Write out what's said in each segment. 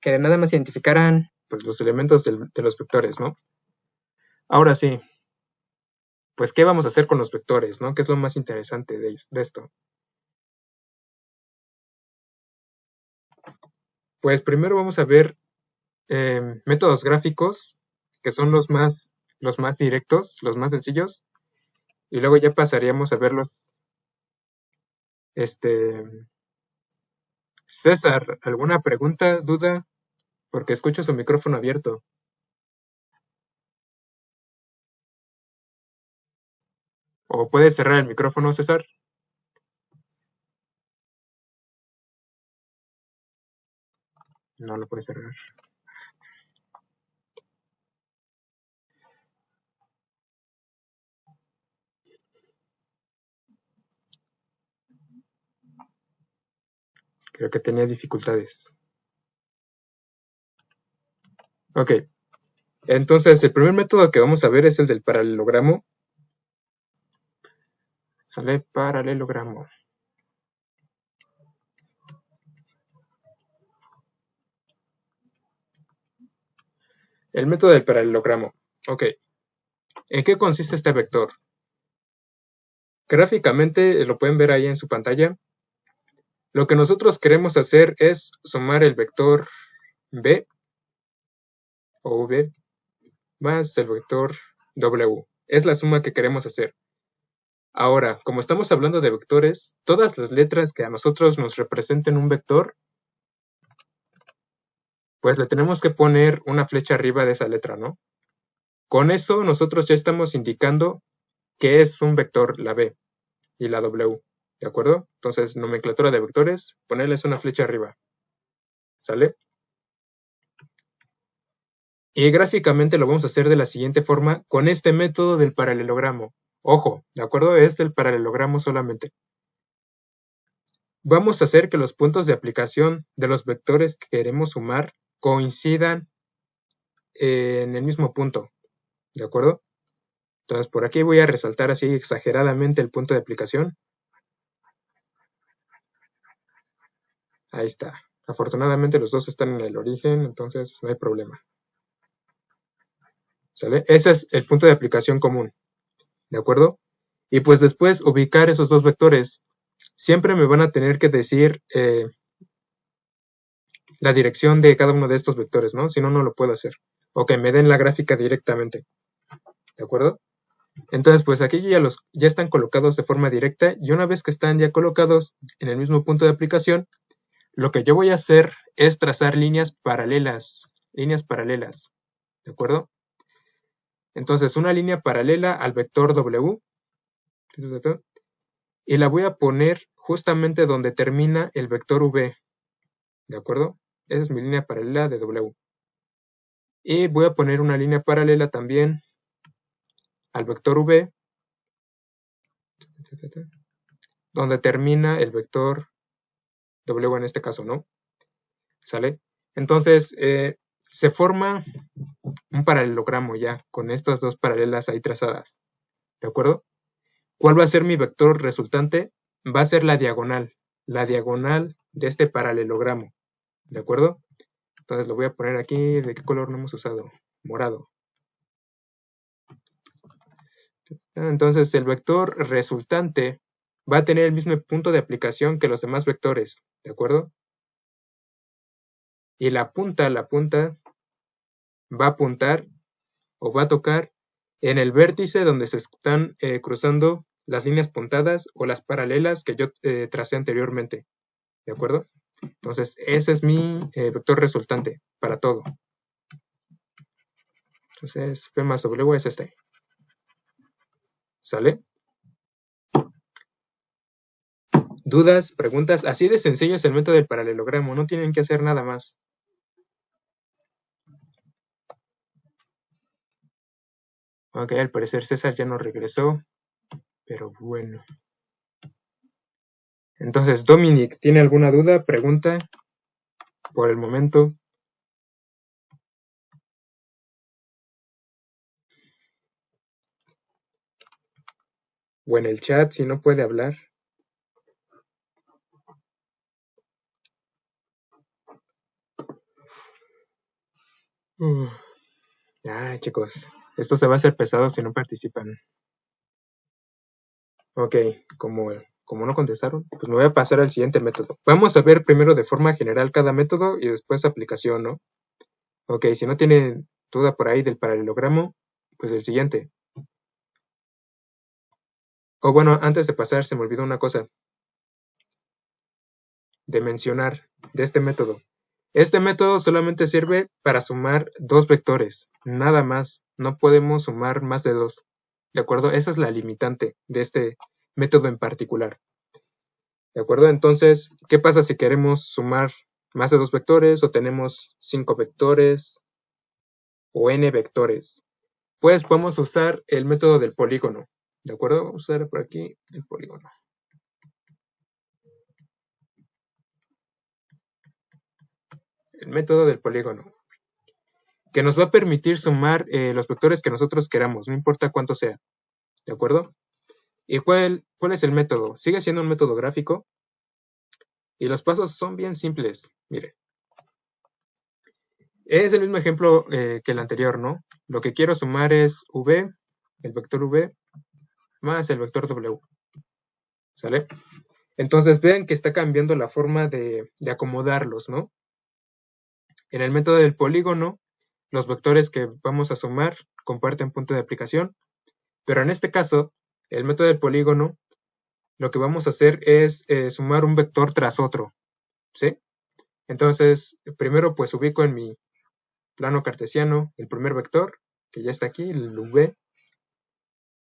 que nada más identificaran pues, los elementos de los vectores, ¿no? Ahora sí, pues, ¿qué vamos a hacer con los vectores, no? ¿Qué es lo más interesante de esto? Pues primero vamos a ver métodos gráficos, que son los más directos, los más sencillos, y luego ya pasaríamos a verlos. César, ¿alguna pregunta, duda? Porque escucho su micrófono abierto. ¿O puedes cerrar el micrófono, César? No lo puedes cerrar. Creo que tenía dificultades. Ok. Entonces, el primer método que vamos a ver es el del paralelogramo. Sale paralelogramo. El método del paralelogramo. Ok. ¿En qué consiste este vector? Gráficamente lo pueden ver ahí en su pantalla. Lo que nosotros queremos hacer es sumar el vector b o v más el vector w. Es la suma que queremos hacer. Ahora, como estamos hablando de vectores, todas las letras que a nosotros nos representen un vector, pues le tenemos que poner una flecha arriba de esa letra, ¿no? Con eso nosotros ya estamos indicando que es un vector la b y la w, ¿de acuerdo? Entonces, nomenclatura de vectores, ponerles una flecha arriba, ¿sale? Y gráficamente lo vamos a hacer de la siguiente forma con este método del paralelogramo. Ojo, ¿de acuerdo? Es del paralelogramo solamente. Vamos a hacer que los puntos de aplicación de los vectores que queremos sumar coincidan en el mismo punto, ¿de acuerdo? Entonces, por aquí voy a resaltar así exageradamente el punto de aplicación. Ahí está. Afortunadamente los dos están en el origen, entonces no hay problema. ¿Sale? Ese es el punto de aplicación común, ¿de acuerdo? Y pues después ubicar esos dos vectores. Siempre me van a tener que decir la dirección de cada uno de estos vectores, ¿no? Si no, no lo puedo hacer. O que me den la gráfica directamente, ¿de acuerdo? Entonces, pues aquí ya están colocados de forma directa y una vez que están ya colocados en el mismo punto de aplicación, lo que yo voy a hacer es trazar líneas paralelas, ¿de acuerdo? Entonces, una línea paralela al vector W y la voy a poner justamente donde termina el vector V, ¿de acuerdo? Esa es mi línea paralela de W. Y voy a poner una línea paralela también al vector V, donde termina el vector W en este caso, ¿no? ¿Sale? Entonces, se forma un paralelogramo ya, con estas dos paralelas ahí trazadas, ¿de acuerdo? ¿Cuál va a ser mi vector resultante? Va a ser la diagonal de este paralelogramo, ¿de acuerdo? Entonces lo voy a poner aquí, ¿de qué color no hemos usado? Morado. Entonces el vector resultante va a tener el mismo punto de aplicación que los demás vectores, ¿de acuerdo? Y la punta va a apuntar o va a tocar en el vértice donde se están cruzando las líneas puntadas o las paralelas que yo tracé anteriormente, ¿de acuerdo? Entonces ese es mi vector resultante para todo. Entonces P más W es este. ¿Sale? ¿Dudas? ¿Preguntas? Así de sencillo es el método del paralelogramo, no tienen que hacer nada más. Ok, al parecer César ya no regresó, pero bueno. Entonces, Dominic, ¿tiene alguna duda, pregunta? Por el momento. O en el chat, si no puede hablar. Chicos, esto se va a hacer pesado si no participan. Ok, como no contestaron, pues me voy a pasar al siguiente método. Vamos a ver primero de forma general cada método y después aplicación, ¿no? Ok, si no tienen duda por ahí del paralelogramo, pues el siguiente. Bueno, antes de pasar, se me olvidó una cosa de mencionar de este método. Este método solamente sirve para sumar dos vectores, nada más. No podemos sumar más de dos. ¿De acuerdo? Esa es la limitante de este método en particular. ¿De acuerdo? Entonces, ¿qué pasa si queremos sumar más de dos vectores o tenemos 5 vectores o n vectores? Pues podemos usar el método del polígono. ¿De acuerdo? Vamos a usar por aquí el polígono. El método del polígono, que nos va a permitir sumar los vectores que nosotros queramos, no importa cuánto sea. ¿De acuerdo? ¿Y cuál es el método? Sigue siendo un método gráfico y los pasos son bien simples. Mire, es el mismo ejemplo que el anterior, ¿no? Lo que quiero sumar es v, el vector v, más el vector w. ¿Sale? Entonces vean que está cambiando la forma de acomodarlos, ¿no? En el método del polígono, los vectores que vamos a sumar comparten punto de aplicación, pero en este caso, el método del polígono, lo que vamos a hacer es sumar un vector tras otro, ¿sí? Entonces, primero pues ubico en mi plano cartesiano el primer vector, que ya está aquí, el v,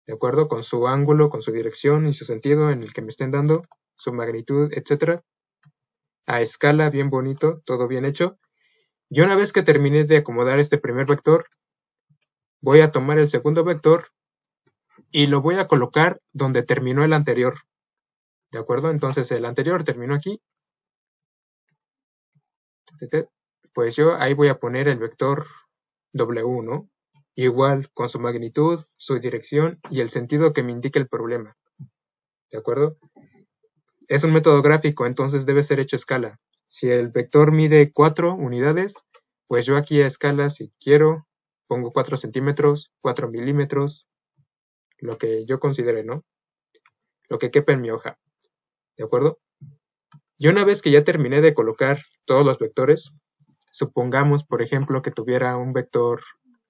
de acuerdo, con su ángulo, con su dirección y su sentido en el que me estén dando, su magnitud, etcétera. A escala, bien bonito, todo bien hecho. Y una vez que terminé de acomodar este primer vector, voy a tomar el segundo vector y lo voy a colocar donde terminó el anterior. ¿De acuerdo? Entonces el anterior terminó aquí. Pues yo ahí voy a poner el vector W, ¿no? Igual, con su magnitud, su dirección y el sentido que me indique el problema. ¿De acuerdo? Es un método gráfico, entonces debe ser hecho a escala. Si el vector mide 4 unidades, pues yo aquí a escala, si quiero, pongo 4 centímetros, 4 milímetros, lo que yo considere, ¿no? Lo que quepa en mi hoja. ¿De acuerdo? Y una vez que ya terminé de colocar todos los vectores, supongamos, por ejemplo, que tuviera un vector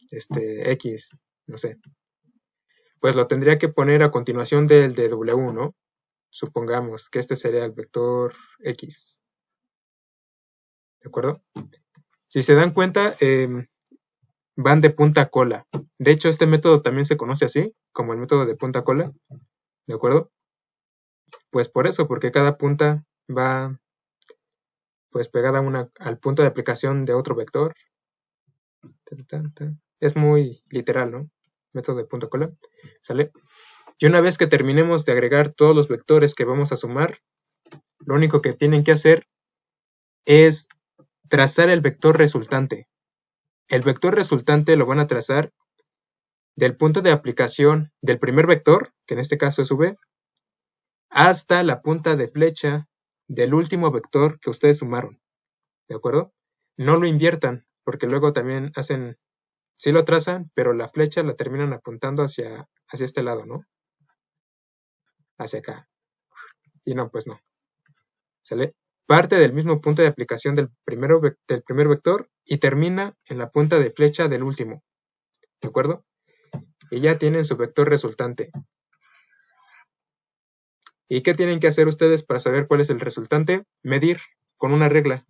X, no sé, pues lo tendría que poner a continuación del de W, ¿no? Supongamos que este sería el vector X. ¿De acuerdo? Si se dan cuenta, van de punta a cola. De hecho, este método también se conoce así, como el método de punta a cola. ¿De acuerdo? Pues por eso, porque cada punta va pues pegada al punto de aplicación de otro vector. Es muy literal, ¿no? Método de punta a cola. ¿Sale? Y una vez que terminemos de agregar todos los vectores que vamos a sumar, lo único que tienen que hacer es trazar el vector resultante. El vector resultante lo van a trazar del punto de aplicación del primer vector, que en este caso es v, hasta la punta de flecha del último vector que ustedes sumaron. ¿De acuerdo? No lo inviertan, porque luego también sí lo trazan, pero la flecha la terminan apuntando hacia este lado, ¿no? Hacia acá. Y no, pues no. ¿Sale? Parte del mismo punto de aplicación del primer vector y termina en la punta de flecha del último. ¿De acuerdo? Y ya tienen su vector resultante. ¿Y qué tienen que hacer ustedes para saber cuál es el resultante? Medir con una regla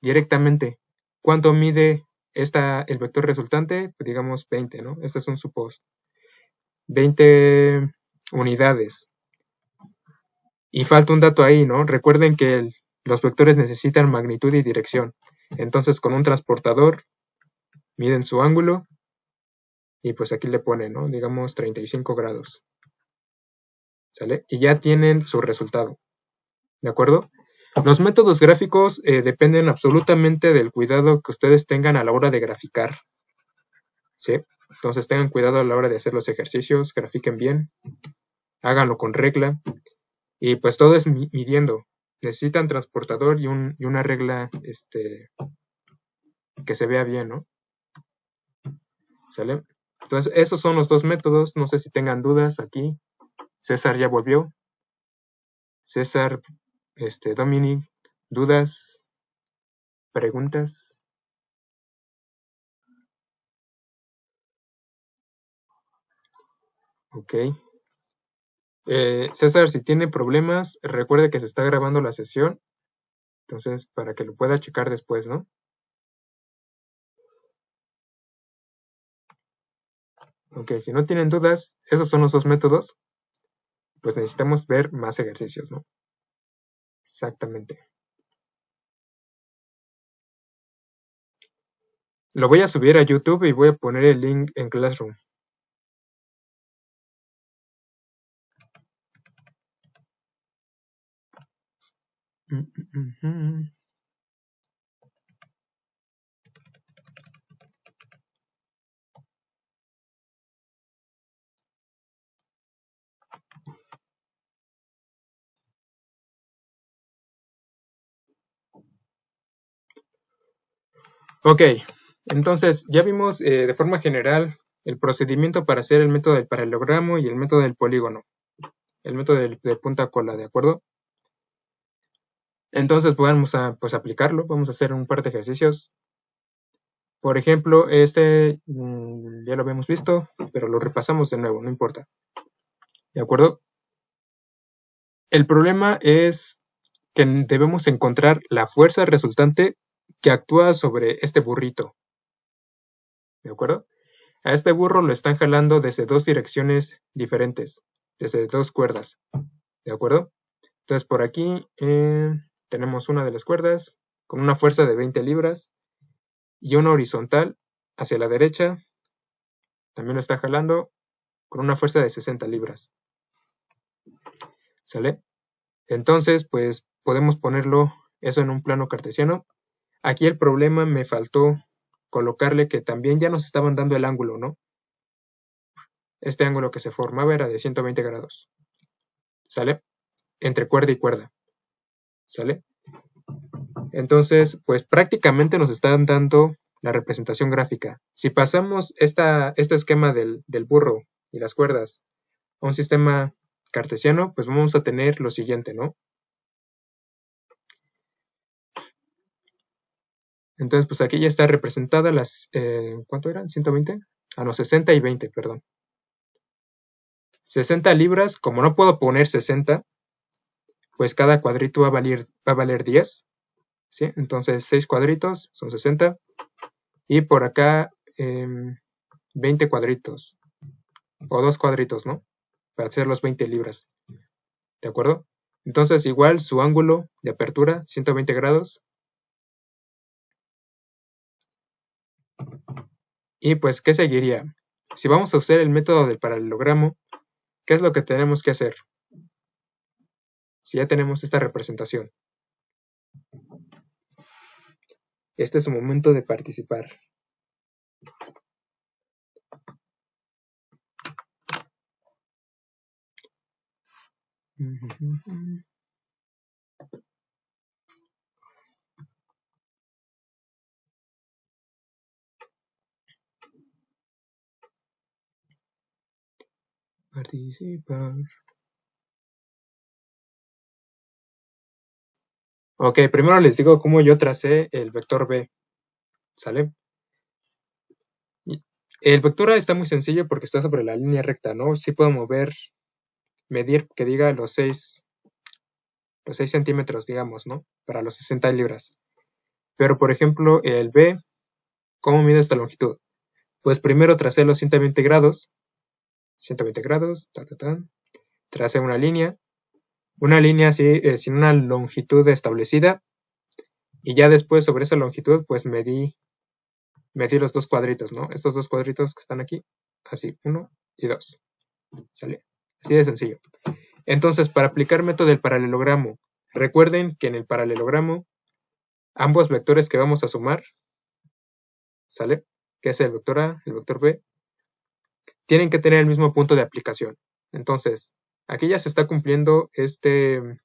directamente. ¿Cuánto mide el vector resultante? Pues digamos 20, ¿no? Este es un supos. 20 unidades. Y falta un dato ahí, ¿no? Recuerden que los vectores necesitan magnitud y dirección. Entonces, con un transportador, miden su ángulo y pues aquí le ponen, ¿no? Digamos 35 grados. ¿Sale? Y ya tienen su resultado. ¿De acuerdo? Los métodos gráficos dependen absolutamente del cuidado que ustedes tengan a la hora de graficar. ¿Sí? Entonces tengan cuidado a la hora de hacer los ejercicios, grafiquen bien, háganlo con regla y pues todo es midiendo. Necesitan transportador y una regla que se vea bien, ¿no? ¿Sale? Entonces, esos son los dos métodos. No sé si tengan dudas aquí. César ya volvió. César, Dominic, dudas, preguntas. Ok. César, si tiene problemas, recuerde que se está grabando la sesión. Entonces, para que lo pueda checar después, ¿no? Ok, si no tienen dudas, esos son los dos métodos. Pues necesitamos ver más ejercicios, ¿no? Exactamente. Lo voy a subir a YouTube y voy a poner el link en Classroom. Ok, entonces ya vimos de forma general el procedimiento para hacer el método del paralelogramo y el método del polígono, el método de punta a cola, ¿de acuerdo? Entonces vamos a pues, aplicarlo, vamos a hacer un par de ejercicios. Por ejemplo, ya lo habíamos visto, pero lo repasamos de nuevo, no importa. ¿De acuerdo? El problema es que debemos encontrar la fuerza resultante que actúa sobre este burrito. ¿De acuerdo? A este burro lo están jalando desde dos direcciones diferentes, desde dos cuerdas. ¿De acuerdo? Entonces por aquí tenemos una de las cuerdas con una fuerza de 20 libras y una horizontal hacia la derecha. También lo está jalando con una fuerza de 60 libras. ¿Sale? Entonces, pues podemos ponerlo eso en un plano cartesiano. Aquí el problema me faltó colocarle que también ya nos estaban dando el ángulo, ¿no? Este ángulo que se formaba era de 120 grados. ¿Sale? Entre cuerda y cuerda. ¿Sale? Entonces, pues prácticamente nos están dando la representación gráfica. Si pasamos este esquema del burro y las cuerdas a un sistema cartesiano, pues vamos a tener lo siguiente, ¿no? Entonces, pues aquí ya está representada las, ¿cuánto eran? ¿120? Ah, no, 60 y 20, perdón. 60 libras, como no puedo poner 60, pues cada cuadrito va a valer 10, ¿sí? Entonces 6 cuadritos son 60 y por acá 20 cuadritos o 2 cuadritos, ¿no? Para hacer los 20 libras, ¿de acuerdo? Entonces igual su ángulo de apertura 120 grados y pues ¿qué seguiría? Si vamos a usar el método del paralelogramo, ¿qué es lo que tenemos que hacer? Si ya tenemos esta representación. Este es su momento de participar. Participar. Ok, primero les digo cómo yo tracé el vector B. ¿Sale? El vector A está muy sencillo porque está sobre la línea recta, ¿no? Sí puedo medir que diga los 6 centímetros, digamos, ¿no? Para los 60 libras. Pero, por ejemplo, el B, ¿cómo mide esta longitud? Pues primero tracé los 120 grados. 120 grados, tracé una línea así, sin una longitud establecida. Y ya después, sobre esa longitud, pues medí los dos cuadritos, ¿no? Estos dos cuadritos que están aquí, así, 1 y 2. ¿Sale? Así de sencillo. Entonces, para aplicar método del paralelogramo, recuerden que en el paralelogramo, ambos vectores que vamos a sumar, ¿sale? Que es el vector A, el vector B, tienen que tener el mismo punto de aplicación. Entonces, aquí ya se está cumpliendo ese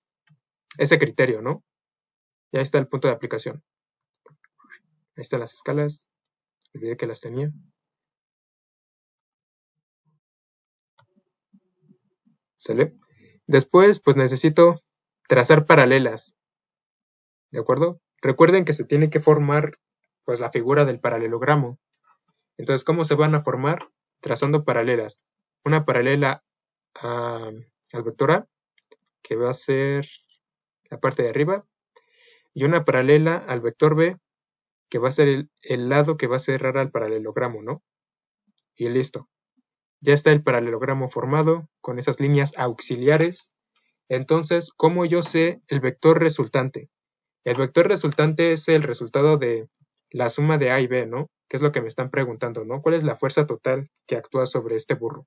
criterio, ¿no? Ya está el punto de aplicación. Ahí están las escalas. Olvidé que las tenía. ¿sale? Después, pues necesito trazar paralelas, ¿de acuerdo? Recuerden que se tiene que formar, pues, la figura del paralelogramo. Entonces, ¿cómo se van a formar? Trazando paralelas. Una paralela al vector A, que va a ser la parte de arriba, y una paralela al vector B, que va a ser el lado que va a cerrar al paralelogramo, ¿no? Y listo. Ya está el paralelogramo formado con esas líneas auxiliares. Entonces, ¿cómo yo sé el vector resultante? El vector resultante es el resultado de la suma de A y B, ¿no? Que es lo que me están preguntando, ¿no? ¿Cuál es la fuerza total que actúa sobre este burro?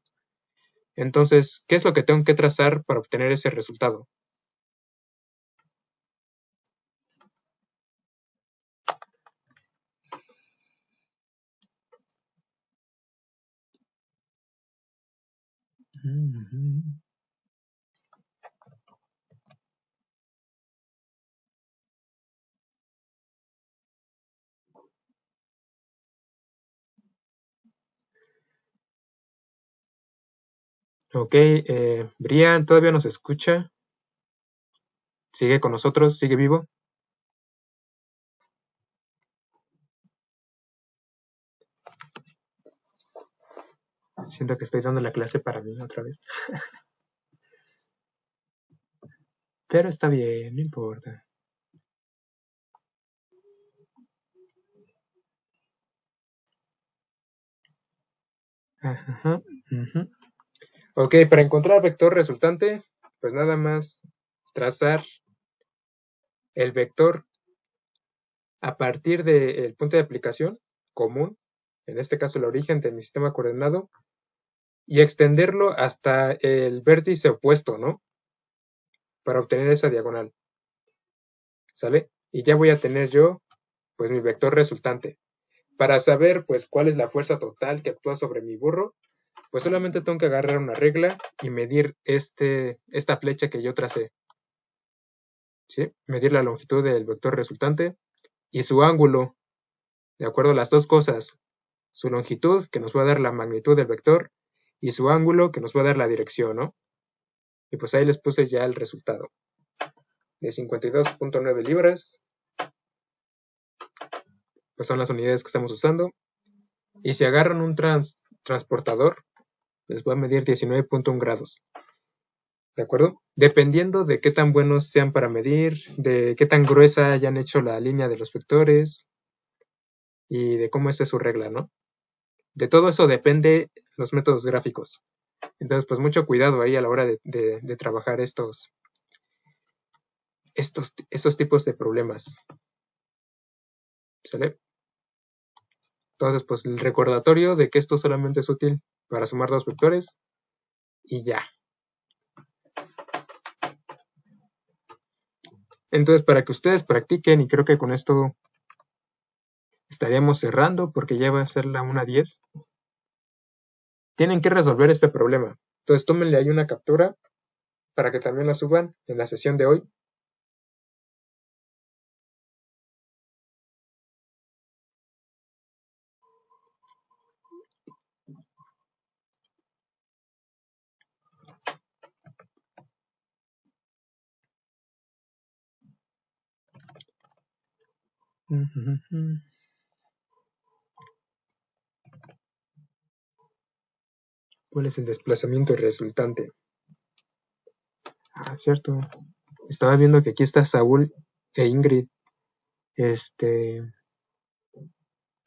Entonces, ¿qué es lo que tengo que trazar para obtener ese resultado? Ok, Brian, ¿todavía nos escucha? ¿Sigue con nosotros? ¿Sigue vivo? Siento que estoy dando la clase para mí otra vez. Pero está bien, no importa. Ajá, ujú. Ok, para encontrar vector resultante, pues nada más trazar el vector a partir del punto de aplicación común, en este caso el origen de mi sistema coordenado, y extenderlo hasta el vértice opuesto, ¿no? Para obtener esa diagonal, ¿sale? Y ya voy a tener yo, pues, mi vector resultante. Para saber, pues, cuál es la fuerza total que actúa sobre mi burro, pues solamente tengo que agarrar una regla y medir esta flecha que yo tracé, ¿sí? Medir la longitud del vector resultante y su ángulo, de acuerdo a las dos cosas, su longitud, que nos va a dar la magnitud del vector, y su ángulo, que nos va a dar la dirección, ¿no? Y pues ahí les puse ya el resultado. De 52.9 libras, pues son las unidades que estamos usando. Y si agarran un transportador, les va a medir 19.1 grados. ¿De acuerdo? Dependiendo de qué tan buenos sean para medir, de qué tan gruesa hayan hecho la línea de los vectores y de cómo esté su regla, ¿no? De todo eso depende los métodos gráficos. Entonces, pues mucho cuidado ahí a la hora de trabajar estos tipos de problemas. ¿Sale? Entonces, pues el recordatorio de que esto solamente es útil para sumar dos vectores y ya. Entonces, para que ustedes practiquen, y creo que con esto estaríamos cerrando porque ya va a ser la 1:10, tienen que resolver este problema. Entonces, tómenle ahí una captura para que también la suban en la sesión de hoy. ¿Cuál es el desplazamiento resultante? Ah, cierto. Estaba viendo que aquí está Saúl e Ingrid.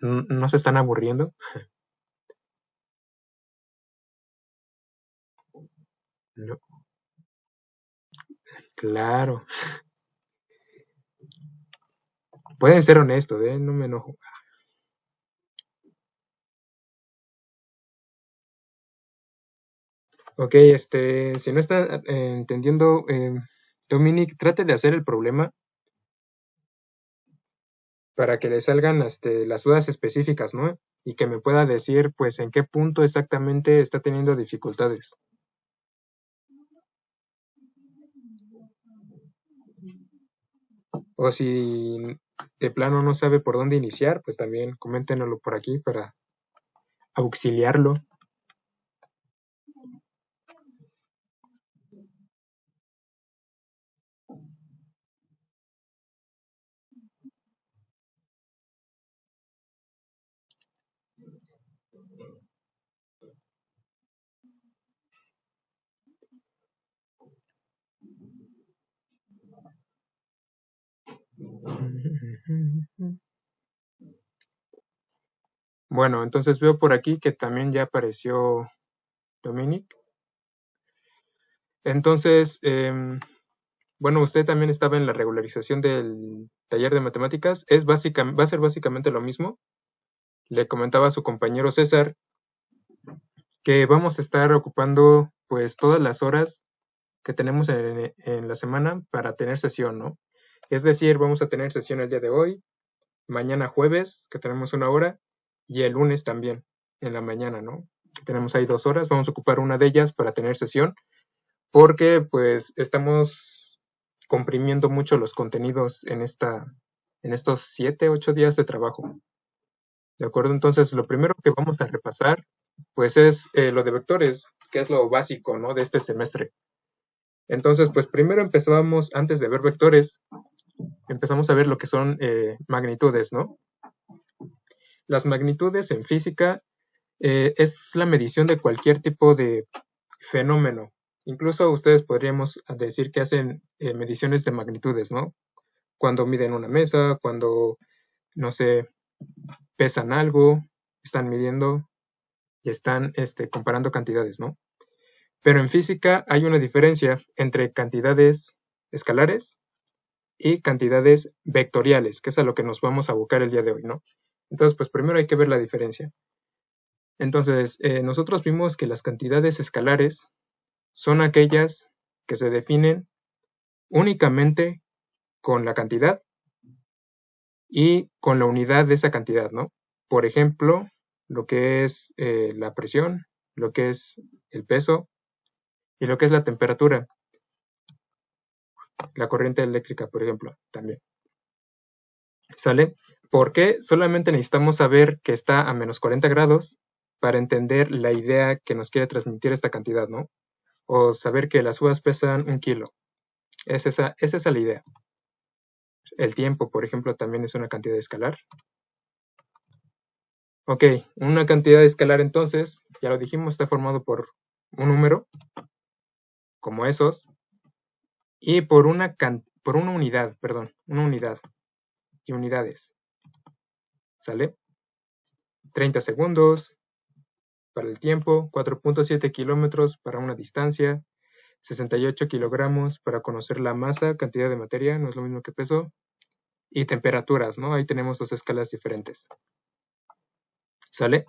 ¿No se están aburriendo? No, claro. Pueden ser honestos, ¿eh? No me enojo. Ok, si no está entendiendo, Dominic, trate de hacer el problema para que le salgan las dudas específicas, ¿no? Y que me pueda decir, pues, en qué punto exactamente está teniendo dificultades. O si de plano no sabe por dónde iniciar, pues también coméntenlo por aquí para auxiliarlo. Bueno, entonces veo por aquí que también ya apareció Dominic. Entonces, bueno, usted también estaba en la regularización del taller de matemáticas. Va a ser básicamente lo mismo. Le comentaba a su compañero César que vamos a estar ocupando pues todas las horas que tenemos en la semana para tener sesión, ¿no? Es decir, vamos a tener sesión el día de hoy, mañana jueves, que tenemos una hora, y el lunes también, en la mañana, ¿no? Que tenemos ahí 2 horas, vamos a ocupar una de ellas para tener sesión, porque pues estamos comprimiendo mucho los contenidos en estos 7, 8 días de trabajo. ¿De acuerdo? Entonces, lo primero que vamos a repasar, pues es lo de vectores, que es lo básico, ¿no? De este semestre. Entonces, pues primero empezamos, antes de ver vectores, empezamos a ver lo que son magnitudes, ¿no? Las magnitudes en física es la medición de cualquier tipo de fenómeno. Incluso ustedes podríamos decir que hacen mediciones de magnitudes, ¿no? Cuando miden una mesa, cuando, no sé, pesan algo, están midiendo y están comparando cantidades, ¿no? Pero en física hay una diferencia entre cantidades escalares y cantidades vectoriales, que es a lo que nos vamos a abocar el día de hoy, ¿no? Entonces, pues primero hay que ver la diferencia. Entonces, nosotros vimos que las cantidades escalares son aquellas que se definen únicamente con la cantidad y con la unidad de esa cantidad, ¿no? Por ejemplo, lo que es la presión, lo que es el peso y lo que es la temperatura, la corriente eléctrica, por ejemplo, también. ¿Sale? ¿Por qué? Solamente necesitamos saber que está a menos 40 grados para entender la idea que nos quiere transmitir esta cantidad, ¿no? O saber que las uvas pesan 1 kilo. Es esa la idea. El tiempo, por ejemplo, también es una cantidad escalar. Ok, una cantidad escalar entonces, ya lo dijimos, está formado por un número, como esos, y por una unidad, perdón, una unidad y unidades. ¿Sale? 30 segundos para el tiempo, 4.7 kilómetros para una distancia, 68 kilogramos para conocer la masa, cantidad de materia, no es lo mismo que peso, y temperaturas, ¿no? Ahí tenemos 2 escalas diferentes. ¿Sale?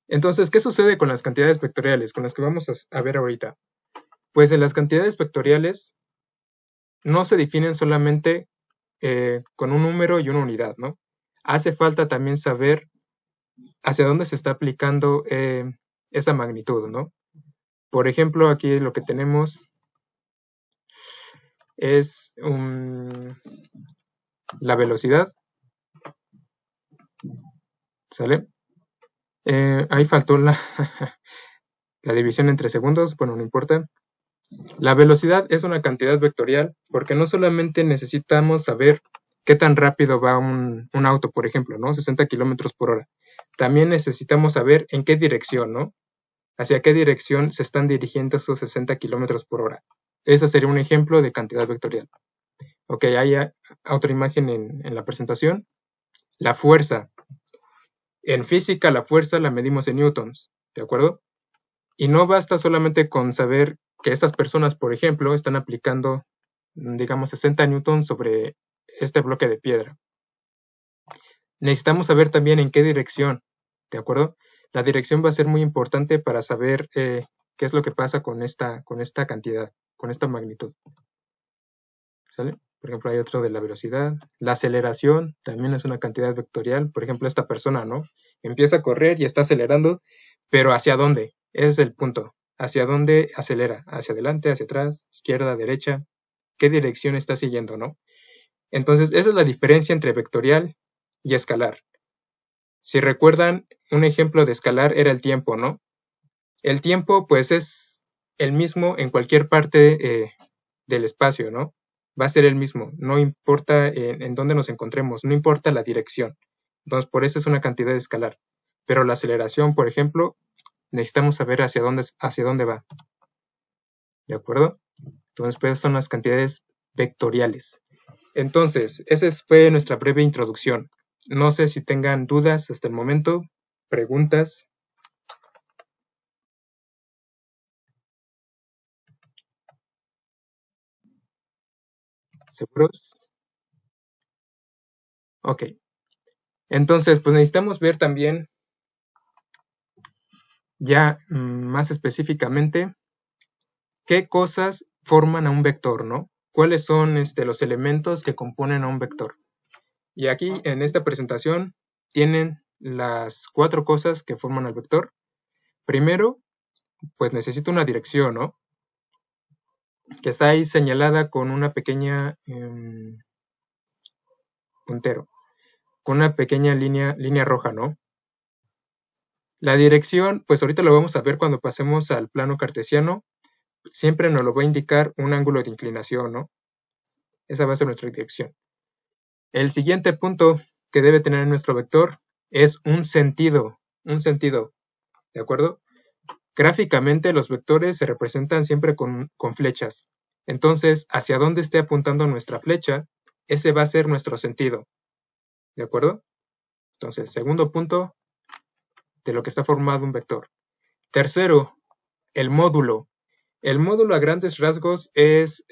Entonces, ¿qué sucede con las cantidades vectoriales, con las que vamos a ver ahorita? Pues en las cantidades vectoriales no se definen solamente con un número y una unidad, ¿no? Hace falta también saber hacia dónde se está aplicando esa magnitud, ¿no? Por ejemplo, aquí lo que tenemos es la velocidad, ¿sale? Ahí faltó la división entre segundos, bueno, no importa. La velocidad es una cantidad vectorial porque no solamente necesitamos saber qué tan rápido va un auto, por ejemplo, ¿no? 60 kilómetros por hora. También necesitamos saber en qué dirección, ¿no? Hacia qué dirección se están dirigiendo esos 60 kilómetros por hora. Ese sería un ejemplo de cantidad vectorial. Ok, hay otra imagen en la presentación. La fuerza. En física, la fuerza la medimos en newtons, ¿de acuerdo? Y no basta solamente con saber que estas personas, por ejemplo, están aplicando, digamos, 60 newtons sobre este bloque de piedra. Necesitamos saber también en qué dirección, ¿de acuerdo? La dirección va a ser muy importante para saber qué es lo que pasa con esta cantidad, con esta magnitud. ¿Sale? Por ejemplo, hay otro de la velocidad. La aceleración también es una cantidad vectorial. Por ejemplo, esta persona, ¿no? Empieza a correr y está acelerando, pero ¿hacia dónde? Ese es el punto. ¿Hacia dónde acelera? ¿Hacia adelante, hacia atrás, izquierda, derecha? ¿Qué dirección está siguiendo, no? Entonces, esa es la diferencia entre vectorial y escalar. Si recuerdan, un ejemplo de escalar era el tiempo, ¿no? El tiempo, pues, es el mismo en cualquier parte del espacio, ¿no? Va a ser el mismo, no importa en dónde nos encontremos, no importa la dirección. Entonces, por eso es una cantidad escalar. pero la aceleración, por ejemplo, necesitamos saber hacia dónde va. ¿De acuerdo? Entonces, pues son las cantidades vectoriales. Entonces, esa fue nuestra breve introducción. No sé si tengan dudas hasta el momento, preguntas. ¿Seguros? Ok. Entonces, pues necesitamos ver también ya más específicamente qué cosas forman a un vector, ¿no? ¿Cuáles son los elementos que componen a un vector? Y aquí en esta presentación tienen las 4 cosas que forman al vector. Primero, pues necesito una dirección, ¿no? Que está ahí señalada con una pequeña puntero, con una pequeña línea roja, ¿no? La dirección, pues ahorita lo vamos a ver cuando pasemos al plano cartesiano, siempre nos lo va a indicar un ángulo de inclinación, ¿no? Esa va a ser nuestra dirección. El siguiente punto que debe tener nuestro vector es un sentido, ¿de acuerdo? Gráficamente los vectores se representan siempre con flechas. Entonces, hacia dónde esté apuntando nuestra flecha, ese va a ser nuestro sentido, ¿de acuerdo? Entonces, segundo punto de lo que está formado un vector. Tercero, el módulo. El módulo a grandes rasgos es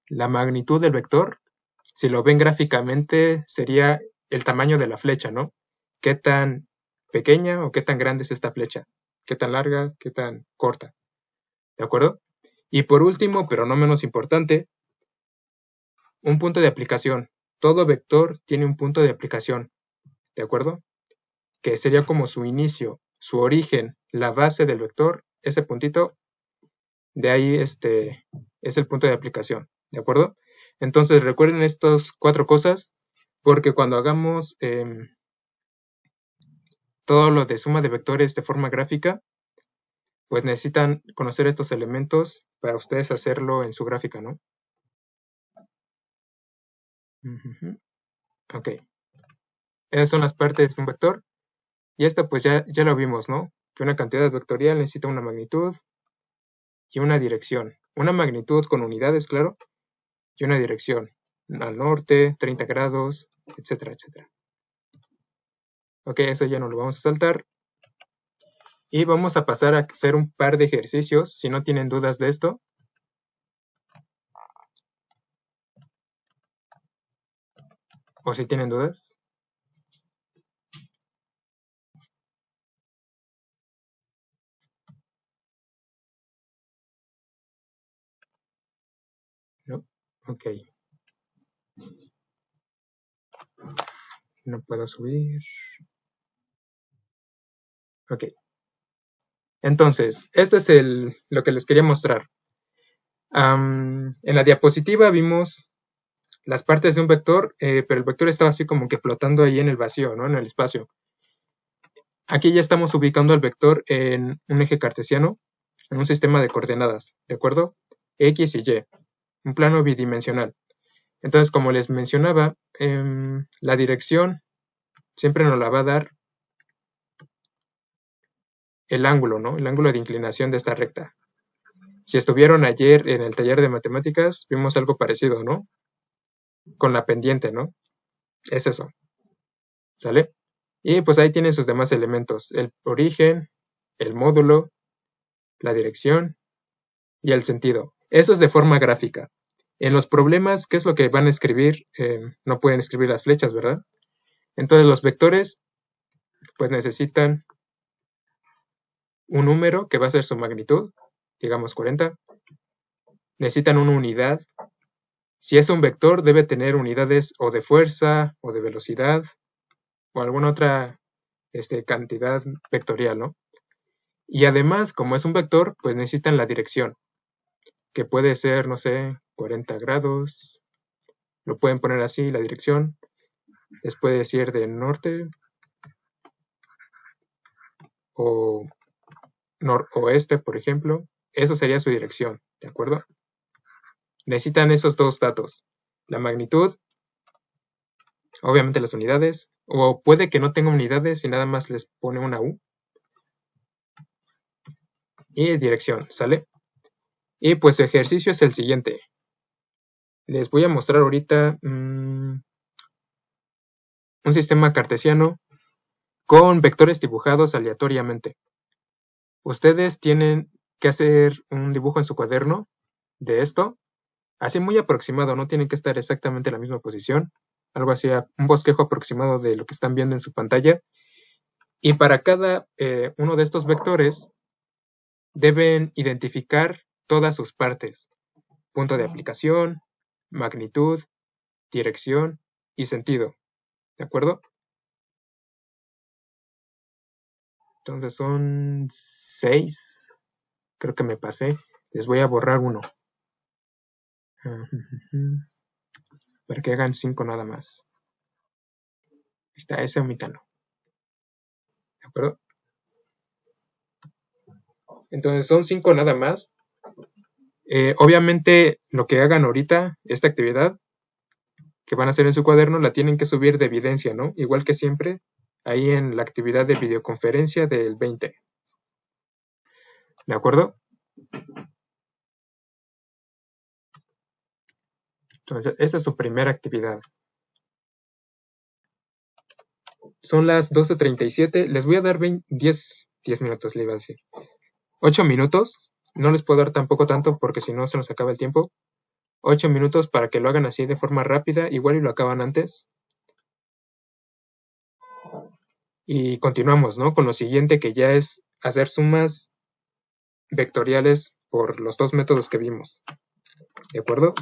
la magnitud del vector. Si lo ven gráficamente, sería el tamaño de la flecha, ¿no? ¿Qué tan pequeña o qué tan grande es esta flecha? ¿Qué tan larga? ¿Qué tan corta? ¿De acuerdo? Y por último, pero no menos importante, un punto de aplicación. Todo vector tiene un punto de aplicación, ¿de acuerdo? Que sería como su inicio, su origen, la base del vector, ese puntito, de ahí es el punto de aplicación, ¿de acuerdo? Entonces recuerden estas 4 cosas, porque cuando hagamos todo lo de suma de vectores de forma gráfica, pues necesitan conocer estos elementos para ustedes hacerlo en su gráfica, ¿no? Ok. Esas son las partes de un vector. Y esto pues ya lo vimos, ¿no? Que una cantidad vectorial necesita una magnitud y una dirección. Una magnitud con unidades, claro, y una dirección. Al norte, 30 grados, etcétera, etcétera. Ok, eso ya no lo vamos a saltar. Y vamos a pasar a hacer un par de ejercicios, si no tienen dudas de esto. O si tienen dudas. ¿No? Ok. No puedo subir. Ok. Entonces, este es lo que les quería mostrar. En la diapositiva vimos las partes de un vector, pero el vector estaba así como que flotando ahí en el vacío, ¿no? En el espacio. Aquí ya estamos ubicando el vector en un eje cartesiano, en un sistema de coordenadas, ¿de acuerdo? X y Y, un plano bidimensional. Entonces, como les mencionaba, la dirección siempre nos la va a dar el ángulo, ¿no? El ángulo de inclinación de esta recta. Si estuvieron ayer en el taller de matemáticas, vimos algo parecido, ¿no? Con la pendiente, ¿no? Es eso, ¿sale? Y pues ahí tienen sus demás elementos, el origen, el módulo, la dirección y el sentido. Eso es de forma gráfica. En los problemas, ¿qué es lo que van a escribir? No pueden escribir las flechas, ¿verdad? Entonces los vectores pues necesitan un número que va a ser su magnitud, digamos 40. Necesitan una unidad. Si es un vector, debe tener unidades o de fuerza o de velocidad o alguna otra cantidad vectorial, ¿no? Y además, como es un vector, pues necesitan la dirección, que puede ser, no sé, 40 grados. Lo pueden poner así, la dirección. Les puede decir de norte o noroeste, por ejemplo. Eso sería su dirección, ¿de acuerdo? Necesitan esos dos datos, la magnitud obviamente las unidades, o puede que no tenga unidades y nada más les pone una U. Y dirección, ¿sale? Y pues su ejercicio es el siguiente. Les voy a mostrar ahorita un sistema cartesiano con vectores dibujados aleatoriamente. Ustedes tienen que hacer un dibujo en su cuaderno de esto, así muy aproximado, no tienen que estar exactamente en la misma posición, algo así, un bosquejo aproximado de lo que están viendo en su pantalla. Y para cada uno de estos vectores deben identificar todas sus partes: punto de aplicación, magnitud, dirección y sentido. ¿De acuerdo? Entonces son 6. Creo que me pasé. Les voy a borrar uno. Para que hagan 5 nada más. Está ese omítalo. ¿De acuerdo? Entonces son 5 nada más. Obviamente lo que hagan ahorita, esta actividad que van a hacer en su cuaderno, la tienen que subir de evidencia, ¿no? Igual que siempre, ahí en la actividad de videoconferencia del 20. ¿De acuerdo? Entonces, esa es su primera actividad. Son las 12:37. Les voy a dar 10 minutos, le iba a decir. 8 minutos. No les puedo dar tampoco tanto porque si no se nos acaba el tiempo. 8 minutos para que lo hagan así de forma rápida, igual y lo acaban antes. Y continuamos, ¿no? Con lo siguiente, que ya es hacer sumas vectoriales por los dos métodos que vimos. ¿De acuerdo?